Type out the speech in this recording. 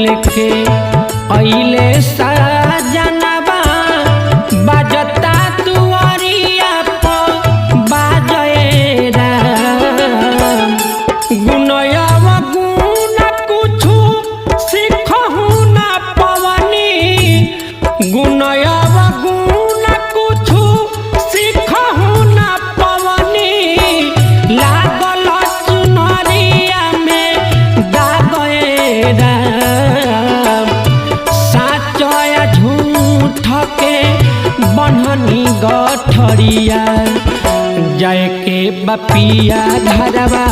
लेके अइले सजनवा बाजता दुआरिया पर बाजे राम गुनयव गुण कुछु सीखहु ना पवनी गुनयव गुण कुछु सीखहु ना पवनी लागल सुनरिया में दागे राम साचया झूठ के बन्हनी गठरिया जाए के बपिया घरवा